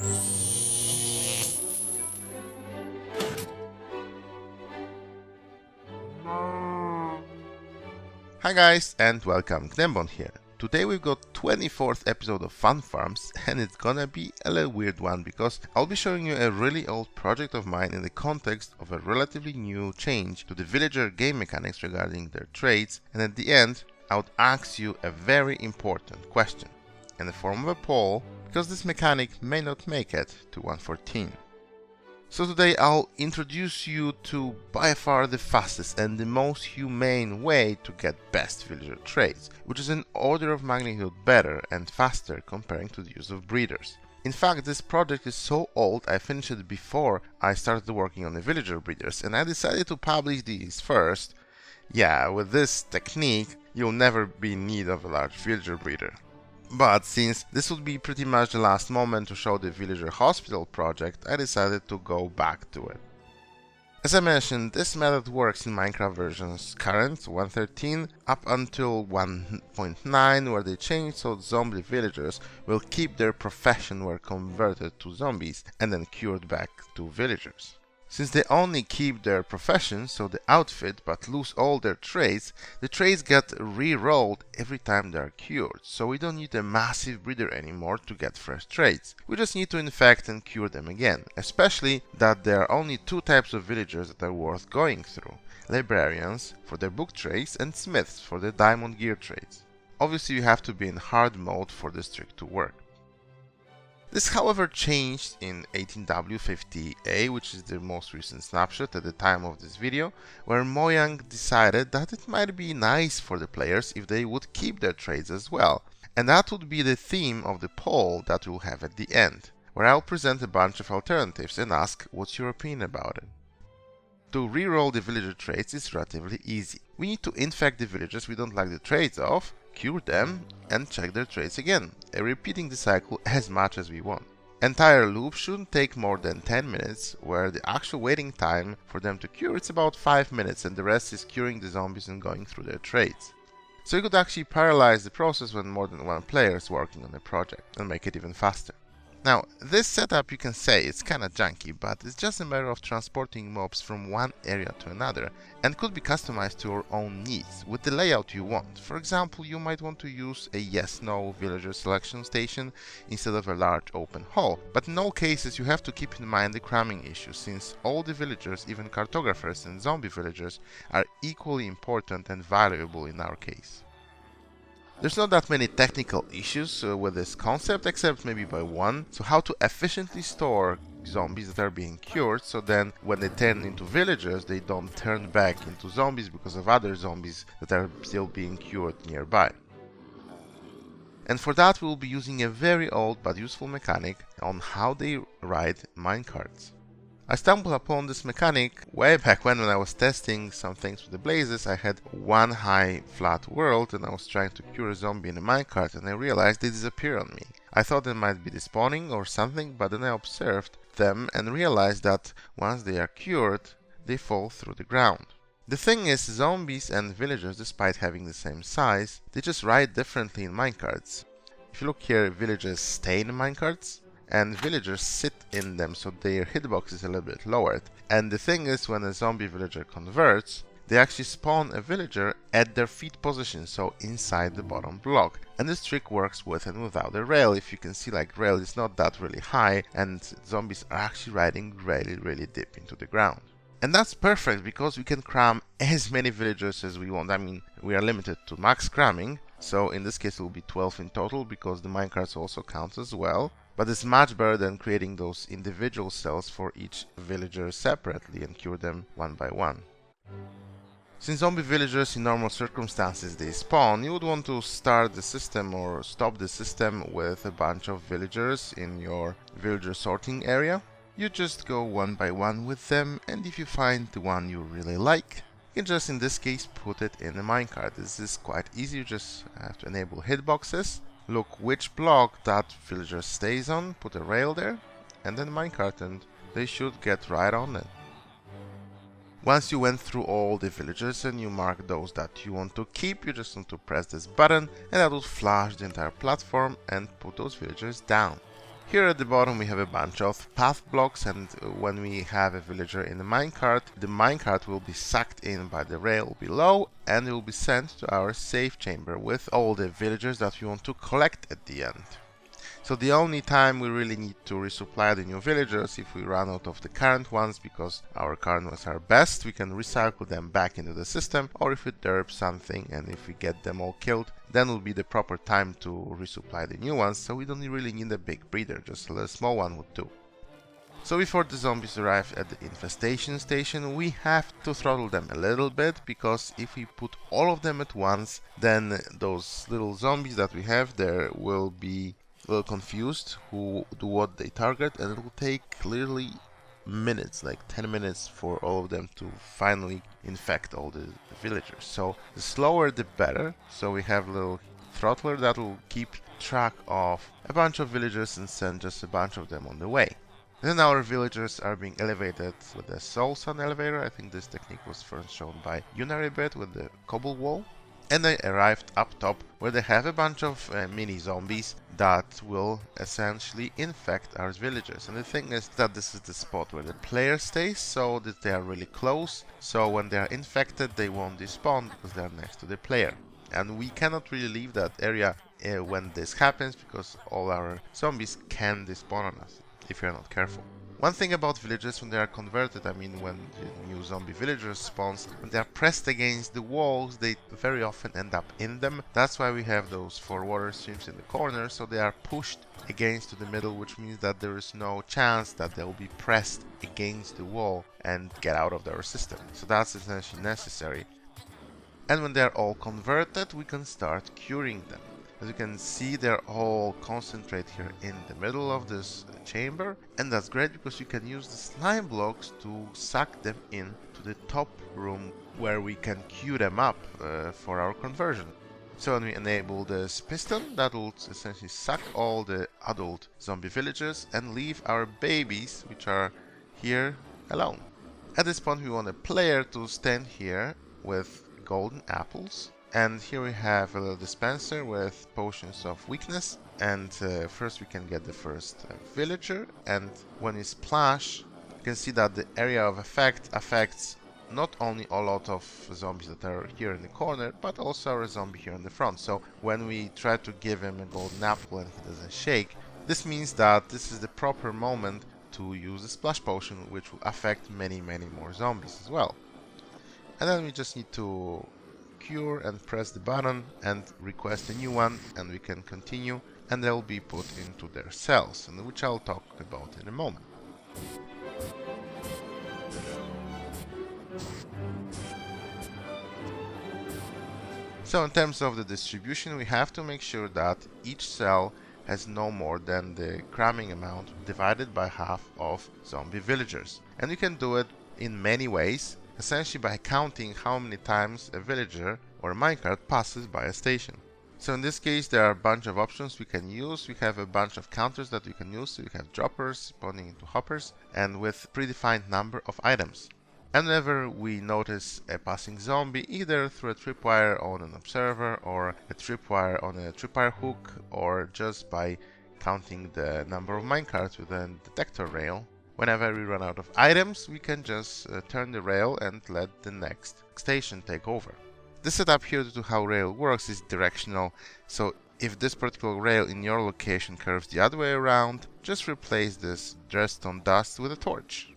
Hi guys, and welcome, gnembon here. Today we've got 24th episode of Fun Farms, and it's gonna be a little weird one because I'll be showing you a really old project of mine in the context of a relatively new change to the villager game mechanics regarding their trades, and at the end I would ask you a very important question in the form of a poll, because this mechanic may not make it to 114. So today I'll introduce you to by far the fastest and the most humane way to get best villager trades, which is an order of magnitude better and faster comparing to the use of breeders. In fact, this project is so old I finished it before I started working on the villager breeders, and I decided to publish these first. Yeah, with this technique you'll never be in need of a large villager breeder. But since this would be pretty much the last moment to show the villager hospital project, I decided to go back to it. As I mentioned, this method works in Minecraft versions current 1.13 up until 1.9, where they changed so zombie villagers will keep their profession where converted to zombies and then cured back to villagers. Since they only keep their profession, so the outfit, but lose all their trades, the trades get re-rolled every time they are cured, so we don't need a massive breeder anymore to get fresh trades. We just need to infect and cure them again, especially that there are only two types of villagers that are worth going through: librarians for their book trades and smiths for their diamond gear trades. Obviously you have to be in hard mode for this trick to work. This, however, changed in 18W50A, which is the most recent snapshot at the time of this video, where Mojang decided that it might be nice for the players if they would keep their trades as well. And that would be the theme of the poll that we'll have at the end, where I'll present a bunch of alternatives and ask what's your opinion about it. To reroll the villager trades is relatively easy. We need to infect the villagers we don't like the trades of, cure them, and check their trades again, repeating the cycle as much as we want. Entire loop shouldn't take more than 10 minutes, where the actual waiting time for them to cure is about 5 minutes, and the rest is curing the zombies and going through their trades. So you could actually parallelize the process when more than one player is working on a project and make it even faster. Now, this setup, you can say it's kinda junky, but it's just a matter of transporting mobs from one area to another, and could be customized to your own needs with the layout you want. For example, you might want to use a yes-no villager selection station instead of a large open hall, but in all cases you have to keep in mind the cramming issue, since all the villagers, even cartographers and zombie villagers, are equally important and valuable in our case. There's not that many technical issues with this concept, except maybe by one. So how to efficiently store zombies that are being cured, so then when they turn into villagers they don't turn back into zombies because of other zombies that are still being cured nearby. And for that we'll be using a very old but useful mechanic on how they ride minecarts. I stumbled upon this mechanic way back when I was testing some things with the blazes. I had one high flat world and I was trying to cure a zombie in a minecart, and I realized they disappear on me. I thought they might be despawning or something, but then I observed them and realized that once they are cured, they fall through the ground. The thing is, zombies and villagers, despite having the same size, they just ride differently in minecarts. If you look here, villagers stay in minecarts, and villagers sit in them, so their hitbox is a little bit lowered. And the thing is, when a zombie villager converts, they actually spawn a villager at their feet position, so inside the bottom block. And this trick works with and without a rail. If you can see, like, rail is not that really high, and zombies are actually riding really deep into the ground. And that's perfect because we can cram as many villagers as we want. I mean, we are limited to max cramming, so in this case it will be 12 in total because the minecarts also count as well. But it's much better than creating those individual cells for each villager separately and cure them one by one. Since zombie villagers in normal circumstances they spawn, you would want to start the system or stop the system with a bunch of villagers in your villager sorting area. You just go one by one with them, and if you find the one you really like, you can just in this case put it in the minecart. This is quite easy, you just have to enable hitboxes. Look which block that villager stays on, put a rail there, and then minecart, and they should get right on it. Once you went through all the villagers and you mark those that you want to keep, you just want to press this button and that will flash the entire platform and put those villagers down. Here at the bottom we have a bunch of path blocks, and when we have a villager in the minecart will be sucked in by the rail below and it will be sent to our safe chamber with all the villagers that we want to collect at the end. So the only time we really need to resupply the new villagers if we run out of the current ones, because our current ones are best, we can recycle them back into the system, or if we derp something and if we get them all killed, then will be the proper time to resupply the new ones, so we don't really need a big breeder, just a little small one would do. So before the zombies arrive at the infestation station, we have to throttle them a little bit, because if we put all of them at once, then those little zombies that we have there will be little confused who do what they target, and it will take literally minutes, like 10 minutes, for all of them to finally infect all the villagers. So the slower the better. So we have a little throttler that will keep track of a bunch of villagers and send just a bunch of them on the way. Then our villagers are being elevated with the Soul Sun elevator. I think this technique was first shown by Unaribet with the cobble wall. And they arrived up top, where they have a bunch of mini zombies that will essentially infect our villagers. And the thing is that this is the spot where the player stays, so that they are really close. So when they are infected, they won't despawn because they are next to the player. And we cannot really leave that area when this happens, because all our zombies can despawn on us if you're not careful. One thing about villagers when they are converted, I mean when the new zombie villagers spawns, when they are pressed against the walls, they very often end up in them. That's why we have those 4 water streams in the corner, so they are pushed against to the middle, which means that there is no chance that they will be pressed against the wall and get out of our system. So that's essentially necessary. And when they're all converted, we can start curing them. As you can see, they're all concentrated here in the middle of this chamber, and that's great because you can use the slime blocks to suck them in to the top room where we can queue them up for our conversion. So when we enable this piston, that will essentially suck all the adult zombie villagers and leave our babies, which are here, alone. At this point we want a player to stand here with golden apples. And here we have a little dispenser with potions of weakness, and first we can get the first villager, and when we splash you can see that the area of effect affects not only a lot of zombies that are here in the corner, but also our zombie here in the front. So when we try to give him a golden apple and he doesn't shake, this means that this is the proper moment to use the splash potion, which will affect many more zombies as well. And then we just need to cure and press the button and request a new one, and we can continue, and they'll be put into their cells, and which I'll talk about in a moment. So in terms of the distribution, we have to make sure that each cell has no more than the cramming amount divided by half of zombie villagers. And you can do it in many ways, essentially by counting how many times a villager or a minecart passes by a station. So in this case there are a bunch of options we can use. We have a bunch of counters that we can use. So we have droppers spawning into hoppers and with predefined number of items. And whenever we notice a passing zombie, either through a tripwire on an observer or a tripwire on a tripwire hook, or just by counting the number of minecarts with a detector rail, whenever we run out of items, we can just turn the rail and let the next station take over. The setup here to how rail works is directional, so if this particular rail in your location curves the other way around, just replace this redstone dust with a torch.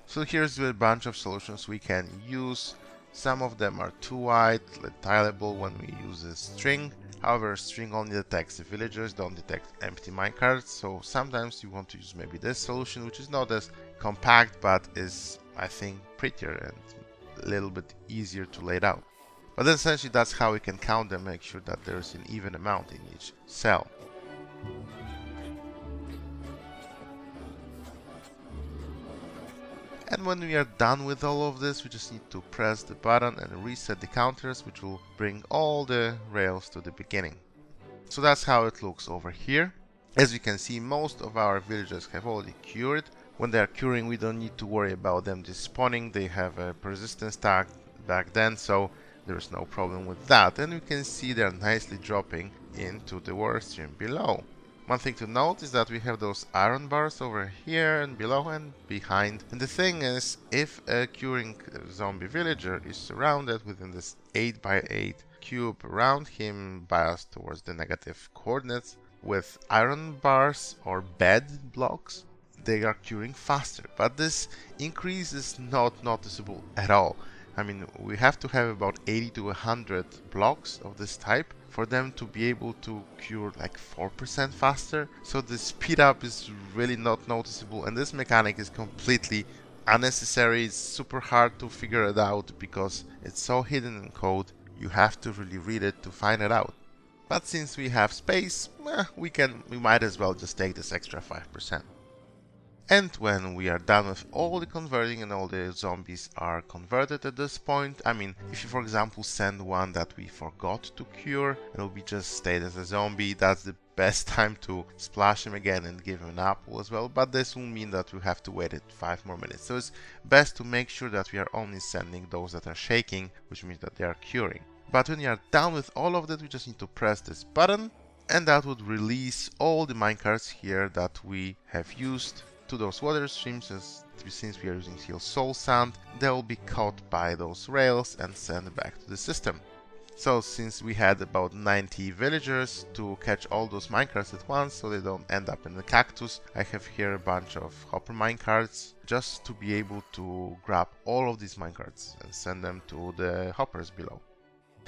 So here's a bunch of solutions we can use. Some of them are too wide, tileable when we use a string. However, string only detects the villagers, don't detect empty minecarts, so sometimes you want to use maybe this solution, which is not as compact but is, I think, prettier and a little bit easier to lay out. But then essentially that's how we can count them, make sure that there's an even amount in each cell. And when we are done with all of this, we just need to press the button and reset the counters, which will bring all the rails to the beginning. So that's how it looks over here. As you can see, most of our villagers have already cured. When they are curing, we don't need to worry about them despawning. They have a persistence tag back then, so there's no problem with that. And you can see they're nicely dropping into the water stream below. One thing to note is that we have those iron bars over here and below and behind. And the thing is, if a curing zombie villager is surrounded within this 8 by 8 cube around him, biased towards the negative coordinates, with iron bars or bed blocks, they are curing faster. But this increase is not noticeable at all. I mean, we have to have about 80 to 100 blocks of this type for them to be able to cure like 4% faster. So the speed up is really not noticeable, and this mechanic is completely unnecessary. It's super hard to figure it out because it's so hidden in code. You have to really read it to find it out. But since we have space, we might as well just take this extra 5%. And when we are done with all the converting and all the zombies are converted at this point, I mean, if you for example send one that we forgot to cure and will be just stayed as a zombie, that's the best time to splash him again and give him an apple as well, but this will mean that we have to wait 5 more minutes. So it's best to make sure that we are only sending those that are shaking, which means that they are curing. But when you are done with all of that, we just need to press this button, and that would release all the minecarts here that we have used to those water streams. Since we are using steel soul sand, they will be caught by those rails and sent back to the system. So since we had about 90 villagers to catch all those minecarts at once so they don't end up in the cactus, I have here a bunch of hopper minecarts just to be able to grab all of these minecarts and send them to the hoppers below.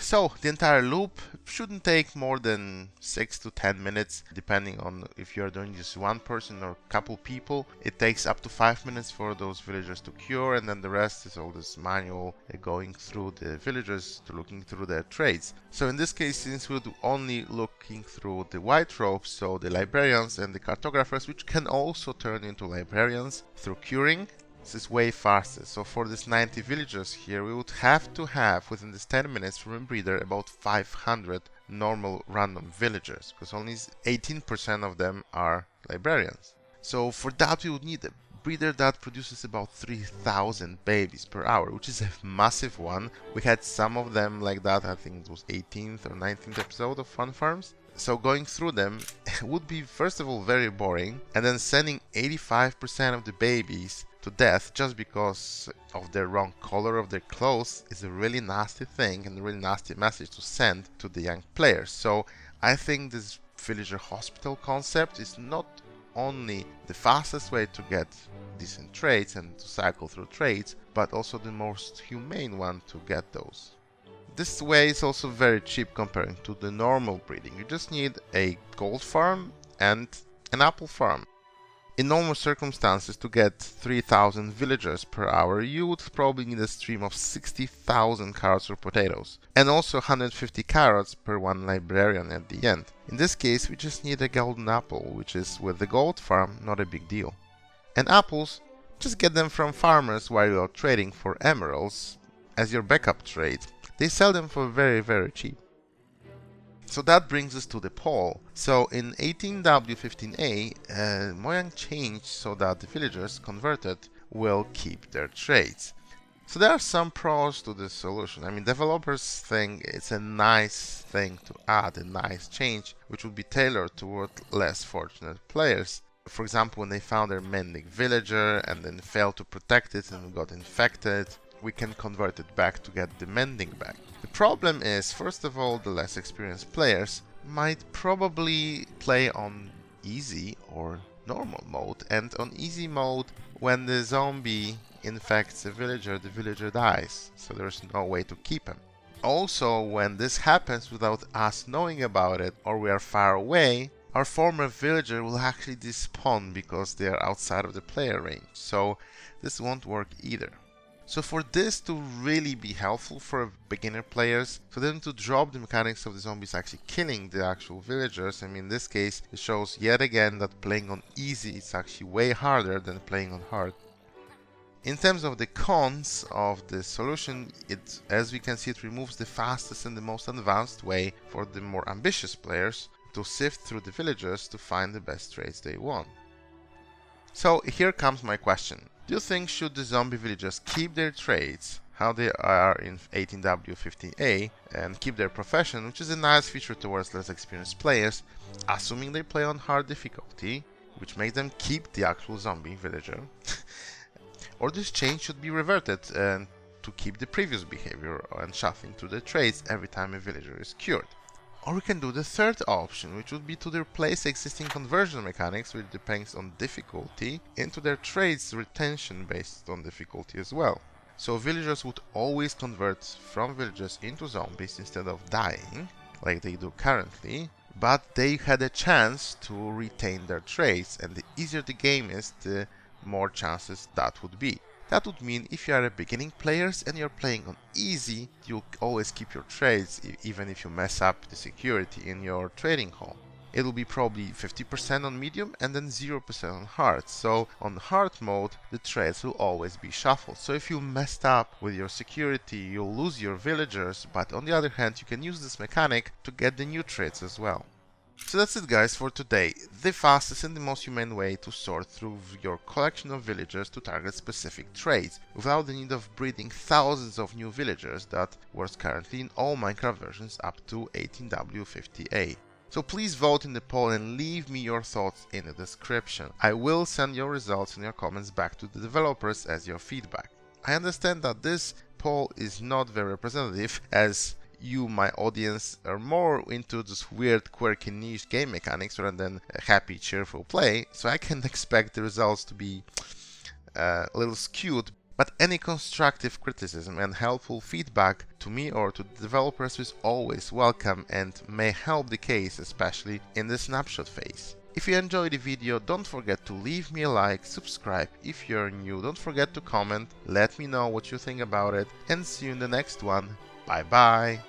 So the entire loop shouldn't take more than 6 to 10 minutes, depending on if you're doing just one person or a couple people. It takes up to 5 minutes for those villagers to cure, and then the rest is all this manual going through the villagers to looking through their trades. So in this case, since we're only looking through the white robes, so the librarians and the cartographers, which can also turn into librarians through curing, this is way faster. So for this 90 villagers here, we would have to have within this 10 minutes from a breeder about 500 normal random villagers, because only 18% of them are librarians. So for that we would need a breeder that produces about 3,000 babies per hour, which is a massive one. We had some of them like that, I think it was 18th or 19th episode of Fun Farms. So going through them would be first of all very boring, and then sending 85% of the babies to death just because of the wrong color of their clothes is a really nasty thing and a really nasty message to send to the young players. So I think this villager hospital concept is not only the fastest way to get decent trades and to cycle through trades, but also the most humane one to get those. This way is also very cheap comparing to the normal breeding. You just need a gold farm and an apple farm. In normal circumstances, to get 3,000 villagers per hour, you would probably need a stream of 60,000 carrots or potatoes, and also 150 carrots per one librarian at the end. In this case, we just need a golden apple, which is, with the gold farm, not a big deal. And apples, just get them from farmers while you are trading for emeralds as your backup trade. They sell them for very, very cheap. So that brings us to the poll. So in 18W15A, Mojang changed so that the villagers converted will keep their trades. So there are some pros to this solution. I mean, developers think it's a nice thing to add, a nice change, which would be tailored toward less fortunate players. For example, when they found their mending villager and then failed to protect it and got infected, we can convert it back to get the mending back. The problem is, first of all, the less experienced players might probably play on easy or normal mode, and on easy mode, when the zombie infects a villager, the villager dies, so there's no way to keep him. Also, when this happens without us knowing about it, or we are far away, our former villager will actually despawn because they are outside of the player range, so this won't work either. So for this to really be helpful for beginner players, for them to drop the mechanics of the zombies actually killing the actual villagers, I mean, in this case it shows yet again that playing on easy is actually way harder than playing on hard. In terms of the cons of the solution, it, as we can see, it removes the fastest and the most advanced way for the more ambitious players to sift through the villagers to find the best trades they want. So here comes my question. Do you think should the zombie villagers keep their trades, how they are in 18W50A and keep their profession, which is a nice feature towards less experienced players, assuming they play on hard difficulty, which makes them keep the actual zombie villager. Or this change should be reverted and to keep the previous behavior and shuffling through the trades every time a villager is cured. Or we can do the third option, which would be to replace existing conversion mechanics, which depends on difficulty, into their trades retention based on difficulty as well. So villagers would always convert from villagers into zombies instead of dying, like they do currently, but they had a chance to retain their trades, and the easier the game is, the more chances that would be. That would mean if you are a beginning players and you're playing on easy, you'll always keep your trades even if you mess up the security in your trading hall. It'll be probably 50% on medium and then 0% on hard. So on hard mode, the trades will always be shuffled. So if you messed up with your security, you'll lose your villagers, but on the other hand, you can use this mechanic to get the new trades as well. So that's it guys for today, the fastest and the most humane way to sort through your collection of villagers to target specific trades, without the need of breeding thousands of new villagers that works currently in all Minecraft versions up to 18W50A. So please vote in the poll and leave me your thoughts in the description. I will send your results and your comments back to the developers as your feedback. I understand that this poll is not very representative, as you, my audience, are more into this weird, quirky, niche game mechanics rather than a happy, cheerful play, so I can expect the results to be a little skewed. But any constructive criticism and helpful feedback to me or to the developers is always welcome and may help the case, especially in the snapshot phase. If you enjoyed the video, don't forget to leave me a like, subscribe if you're new, don't forget to comment, let me know what you think about it, and see you in the next one. Bye bye!